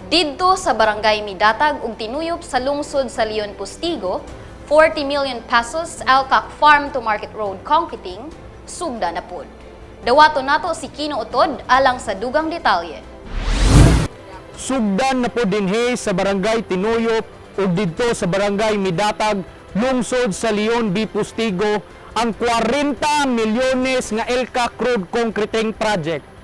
Didto sa barangay Midatag ug tinuyop sa lungsod sa Leon Postigo, 40 million pesos Alcac Farm to Market Road concreting, sugda na pod. Dawato nato si Kino Utod alang sa dugang detalye. Sugdan na po dinhi sa barangay Tinuyop ug didto sa barangay Midatag, lungsod sa Leon B. Postigo ang 40 milyones nga Alcac Road concreting project.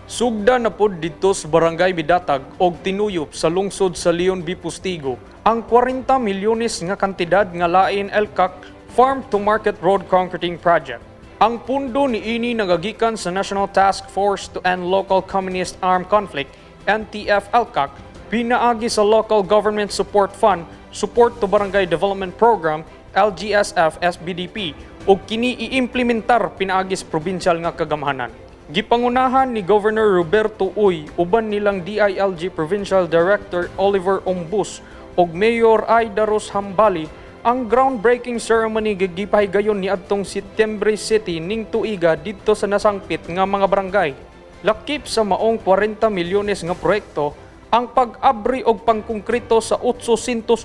Sugda na pod dito sa barangay Midatag og Tinuyop sa lungsod sa Leon B. Postigo ang 40 milyones nga kantidad nga lain Alcac Farm to Market Road concreting project. Ang pundo ni ini nagagikan sa National Task Force to End Local Communist Armed Conflict NTF-Alcac, pinaagi sa Local Government Support Fund Support to Barangay Development Program LGSF-SBDP ug kini iimplementar pinaagi sa probinsyal nga kagamhanan. Gipangunahan ni Governor Roberto Uy uban nilang DILG Provincial Director Oliver Ombus ug Mayor Aida Ros Hambali ang groundbreaking ceremony gipahigayon ni adtong Setyembre City ning tuiga didto sa nasangpit nga mga barangay. Lakip sa maong 40 milyones nga proyekto ang pag-abri og pangkonkrito sa 880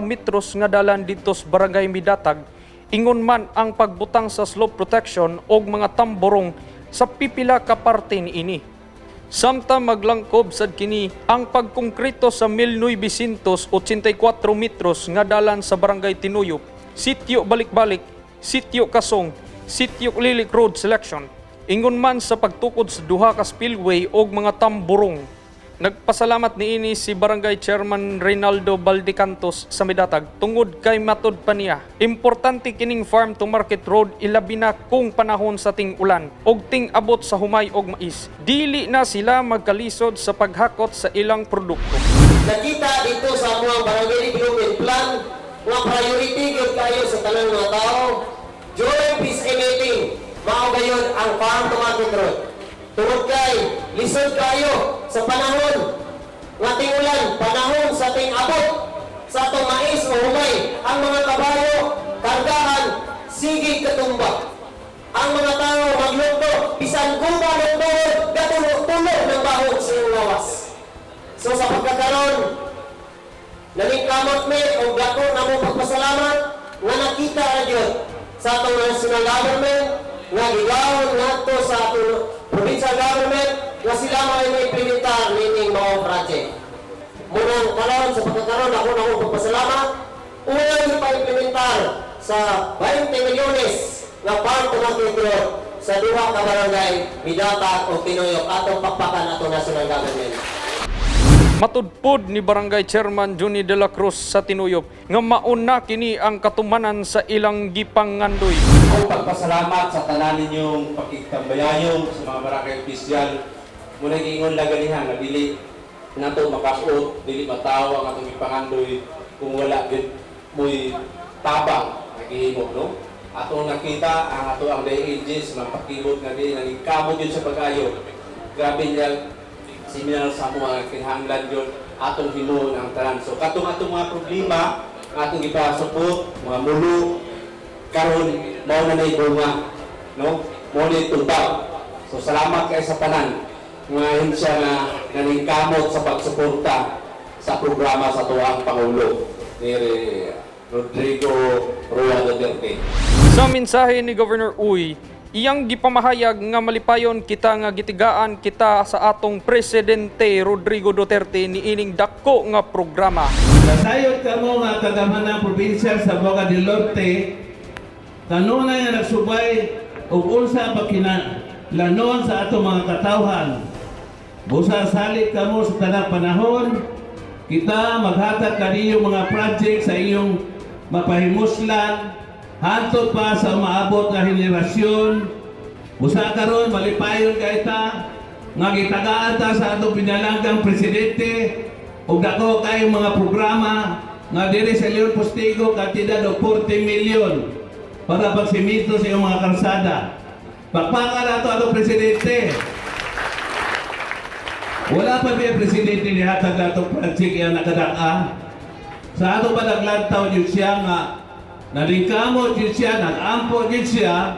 metros nga dalan didto sa barangay Midatag, ingon man ang pagbutang sa slope protection og mga tamborong sa pipila ka parte niini. Samtang maglangkob sad kini ang pagkonkrito sa 1984 metros nga dalan sa barangay Tinuyop, Sitio Balik-Balik, Sitio Kasong, Sitio Lilik Road Selection. Ingon man sa pagtukod sa duha ka spillway og mga tamborong. Nagpasalamat niini si Barangay Chairman Reynaldo Baldecantos sa Midatag tungod kay matod pa niya. Importante kining farm to market road ilabi na kung panahon sa ting ulan og ting abot sa humay og mais. Dili na sila magkalisod sa paghakot sa ilang produkto. Nakita dito sa mga barangay development plan nga priority gyud kayo sa tanang mga tao. During peace meeting, mao gayon ang farm to market road. Tungod kay lisod kayo sa panahon nga tingulan, panahon sa ting abot sa atong mais o humay, ang mga kabayo kargahan sige katumba. Ang mga tao maglugdo bisan guba ng tuhod gatulo-tulo ng baho sa iyong lawas. So sa pagkakaroon naningkamot me o dako na mo pagpasalamat nga nakita na yun sa atong national government nga gigawon nato sa atong provincial government nga sila may implementar nining mga project. Munang karon sa pagkakaroon ako na pagpasalamat, unang ipa-implementar sa 20 milyones nga farm to market road sa duha ka barangay Midatag o Tinuyop atong pakpakan atong national government. Matudpod ni Barangay Chairman Johnny De La Cruz sa Tinuyop nga mauna kini ang katumanan sa ilang gipangandoy. Ang pagpasalamat sa tanan ninyong pakigtambayayong sa mga barangay opisyal. Muna giingon laganihan na dili nato makasuot, dili matawa ang atong gipangandoy kung wala gid moy tabang nagihimo, no? Atong nakita ang ato ang DILG sa mga pakibot nga di nangikamo yun sa pag-ayo. Grabe niya similar sa mga kinahanglan yun atong hinuon ang tanan. So katong atong mga problema atong ipasupot, mga mulo karon mao na nay bunga, no? Mao ni tubag. So salamat kay sa tanan nga siya nga naningkamot sa pagsuporta sa programa sa tuwang Pangulo ni Rodrigo Roa Duterte. Sa mensahe ni Governor Uy, iyang gipamahayag nga malipayon kita nga gitigaan kita sa atong Presidente Rodrigo Duterte niining dako nga programa. Nasayod kamo nga kagamhanang probinsya sa Boca del Norte, kanunay nga nagsubay ug unsa pa kinalanon sa atong mga katawhan. Busa salit kamo sa tanang panahon, kita maghatag kaninyo mga project sa iyong mapahimuslan hantod pa sa maabot nga henerasyon. Busa karon malipayon kay ta nga gitagaan ta sa atong pinalanggang presidente ug dako kay mga programa nga diri sa Leon Postigo kantidad og 40 milyon para pagsimito sa iyong mga kalsada. Pakpakan nato atong presidente. Wala pa ba presidente ni hatag natong project yang nakadaka? Sa ato pa naglantaw yun siya nga nalingkamot yun siya, nagampo yun siya,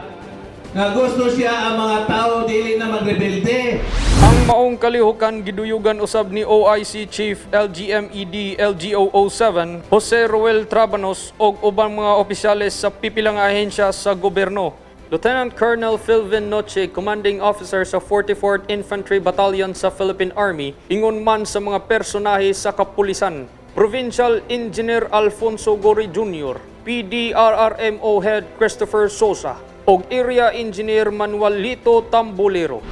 na gusto siya ang mga tao dili na magrebelde. Ang maong kalihukan giduyugan usab ni OIC Chief LGMED LGO07 Jose Ruel Trabanos og ubang mga opisyales sa pipilang ahensya sa gobyerno. Lieutenant Colonel Philvin Noche, Commanding Officer sa 44th Infantry Battalion sa Philippine Army, ingon man sa mga personahe sa kapulisan. Provincial Engineer Alfonso Gori Jr., PDRRMO Head Christopher Sosa, og Area Engineer Manuel Lito Tambulero.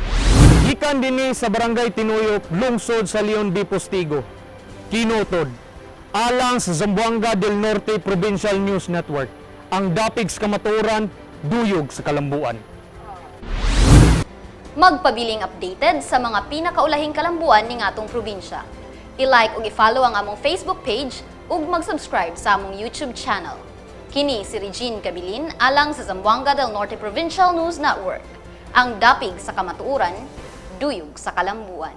Gikan dinhi sa Barangay Tinuyop, lungsod sa Leon B. Postigo. Kinutod, alang sa Zamboanga del Norte Provincial News Network, ang dapig sa kamatuoran, duyog sa kalambuan. Magpabiling updated sa mga pinakaulahing kalambuan ning atong probinsya. I-like ug i-follow ang among Facebook page ug mag-subscribe sa among YouTube channel. Kini si Regine Cabilin alang sa Zamboanga del Norte Provincial News Network. Ang dapig sa kamatuoran, duyog sa kalambuan.